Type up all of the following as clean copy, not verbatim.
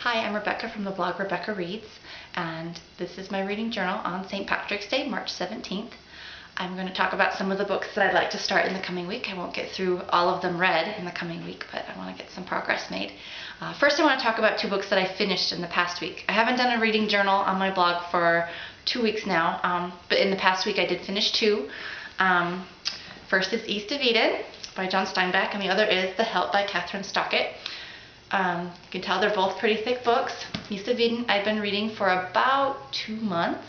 Hi, I'm Rebecca from the blog Rebecca Reads, and this is my reading journal on St. Patrick's Day, March 17th. I'm going to talk about some of the books that I'd like to start in the coming week. I won't get through all of them read in the coming week, but I want to get some progress made. First, I want to talk about two books that I finished in the past week. I haven't done a reading journal on my blog for 2 weeks now, but in the past week I did finish two. First is East of Eden by John Steinbeck, and the other is The Help by Catherine Stockett. You can tell they're both pretty thick books. East of Eden I've been reading for about 2 months,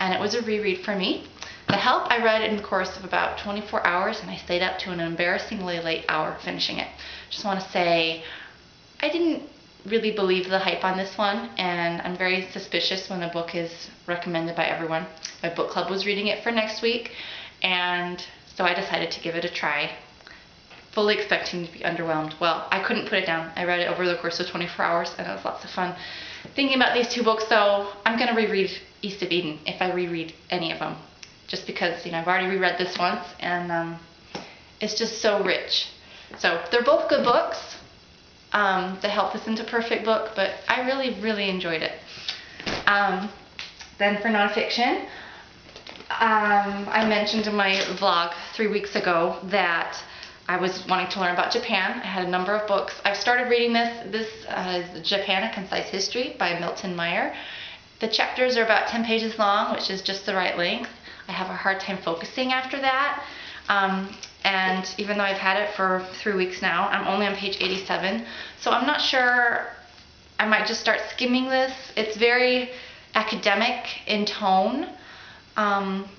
and it was a reread for me. The Help I read in the course of about 24 hours, and I stayed up to an embarrassingly late hour finishing it. Just want to say I didn't really believe the hype on this one, and I'm very suspicious when a book is recommended by everyone. My book club was reading it for next week, and so I decided to give it a try, fully expecting to be underwhelmed. Well, I couldn't put it down. I read it over the course of 24 hours, and it was lots of fun. Thinking about these two books, though, I'm going to reread East of Eden if I reread any of them, just because, I've already reread this once, and it's just so rich. So they're both good books. The Help isn't a perfect book, but I really, really enjoyed it. Then for nonfiction, I mentioned in my vlog 3 weeks ago that I was wanting to learn about Japan. I had a number of books. I've started reading this. This is Japan, A Concise History by Milton Meyer. The chapters are about 10 pages long, which is just the right length. I have a hard time focusing after that. And even though I've had it for 3 weeks now, I'm only on page 87. So I'm not sure. I might just start skimming this. It's very academic in tone,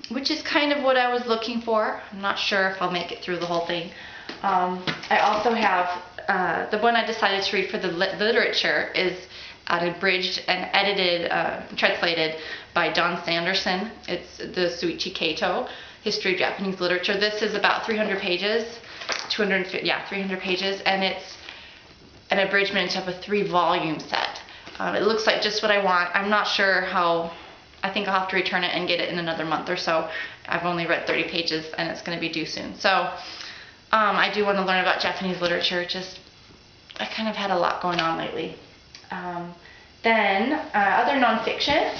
which is kind of what I was looking for. I'm not sure if I'll make it through the whole thing. I also have the one I decided to read for the literature is an abridged and edited, translated by Don Sanderson. It's the Suichi Kato, History of Japanese Literature. This is about 300 pages, 300 pages, and it's an abridgment of a 3-volume set. It looks like just what I want. I'm not sure how. I think I'll have to return it and get it in another month or so. I've only read 30 pages, and it's going to be due soon. So I do want to learn about Japanese literature. I kind of had a lot going on lately. Then other nonfiction,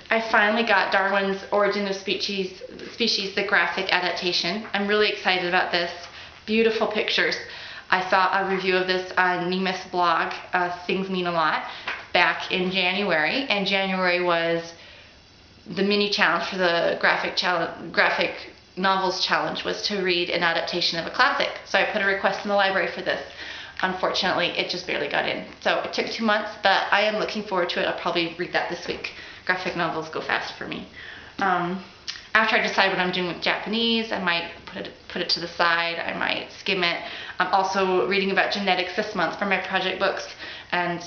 I finally got Darwin's Origin of Species, the graphic adaptation. I'm really excited about this. Beautiful pictures. I saw a review of this on Nemus blog, Things Mean a Lot, back in January, and January was the mini challenge for the graphic novels challenge was to read an adaptation of a classic. So I put a request in the library for this. Unfortunately, it just barely got in. So it took 2 months, but I am looking forward to it. I'll probably read that this week. Graphic novels go fast for me. After I decide what I'm doing with Japanese, I might put it to the side. I might skim it. I'm also reading about genetics this month for my project books. And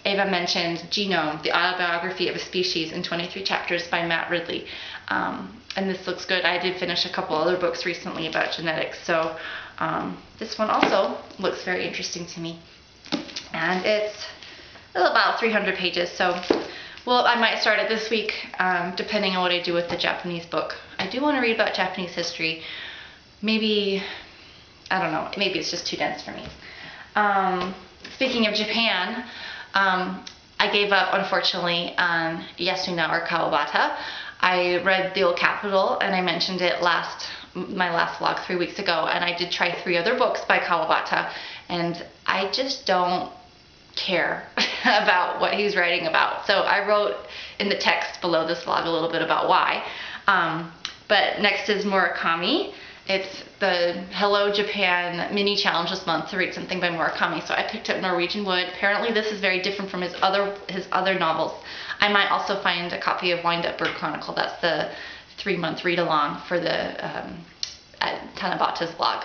Ava mentioned Genome, the autobiography of a species in 23 chapters by Matt Ridley. And this looks good. I did finish a couple other books recently about genetics, so this one also looks very interesting to me. And it's about 300 pages, so I might start it this week, depending on what I do with the Japanese book. I do want to read about Japanese history. Maybe, I don't know, maybe it's just too dense for me. Speaking of Japan, I gave up, unfortunately, on Yasuna or Kawabata. I read The Old Capital, and I mentioned it my last vlog 3 weeks ago, and I did try 3 other books by Kawabata, and I just don't care about what he's writing about. So I wrote in the text below this vlog a little bit about why. But next is Murakami. It's the Hello Japan mini challenge this month to read something by Murakami, so I picked up Norwegian Wood. Apparently this is very different from his other novels. I might also find a copy of Wind Up Bird Chronicle. That's the 3-month read-along for the at Tanabata's blog.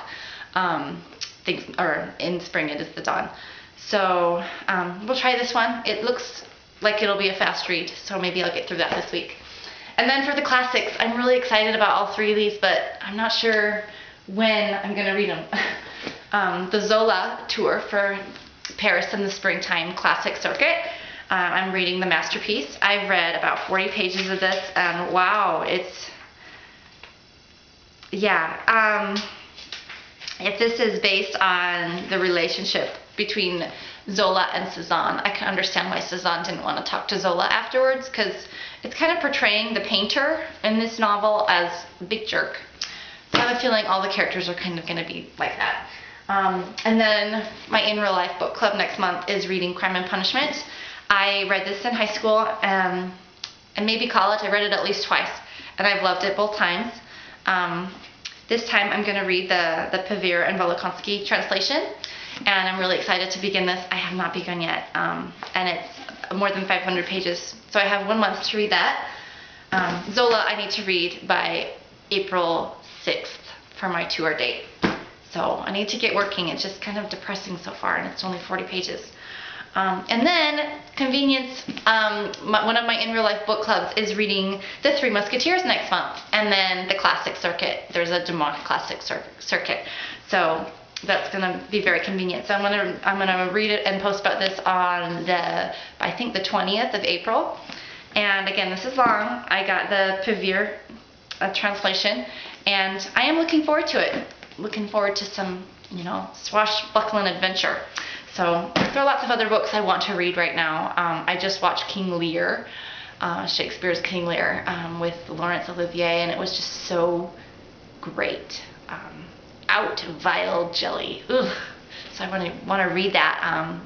In spring it is the dawn. So we'll try this one. It looks like it'll be a fast read, so maybe I'll get through that this week. And then for the classics, I'm really excited about all 3 of these, but I'm not sure when I'm going to read them. The Zola tour for Paris in the springtime classic circuit. I'm reading The Masterpiece. I've read about 40 pages of this, and wow, if this is based on the relationship between Zola and Cezanne. I can understand why Cezanne didn't want to talk to Zola afterwards, because it's kind of portraying the painter in this novel as a big jerk. So I have a feeling all the characters are kind of going to be like that. And then my in real life book club next month is reading Crime and Punishment. I read this in high school and maybe college. I read it at least twice, and I've loved it both times. This time I'm going to read the Pevere and Volokhonsky translation, and I'm really excited to begin this. I have not begun yet, and it's more than 500 pages, so I have 1 month to read that. Zola I need to read by April 6th for my tour date. So I need to get working. It's just kind of depressing so far, and it's only 40 pages. And then, convenience, one of my in real life book clubs is reading The Three Musketeers next month, and then the classic circuit. There's a Dumas classic circuit. So that's going to be very convenient. So I'm gonna read it and post about this on I think the 20th of April. And again, this is long. I got the Pevere translation, and I am looking forward to it. Looking forward to some, swashbuckling adventure. So there are lots of other books I want to read right now. I just watched King Lear, Shakespeare's King Lear, with Laurence Olivier, and it was just so great. Out vile jelly. Ugh. So I want to read that.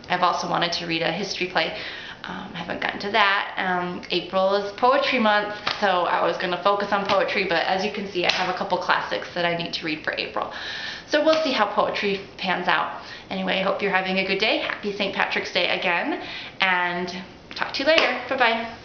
I've also wanted to read a history play. I haven't gotten to that. April is poetry month, so I was going to focus on poetry, but as you can see, I have a couple classics that I need to read for April. So we'll see how poetry pans out. Anyway, I hope you're having a good day. Happy St. Patrick's Day again, and talk to you later. Bye-bye.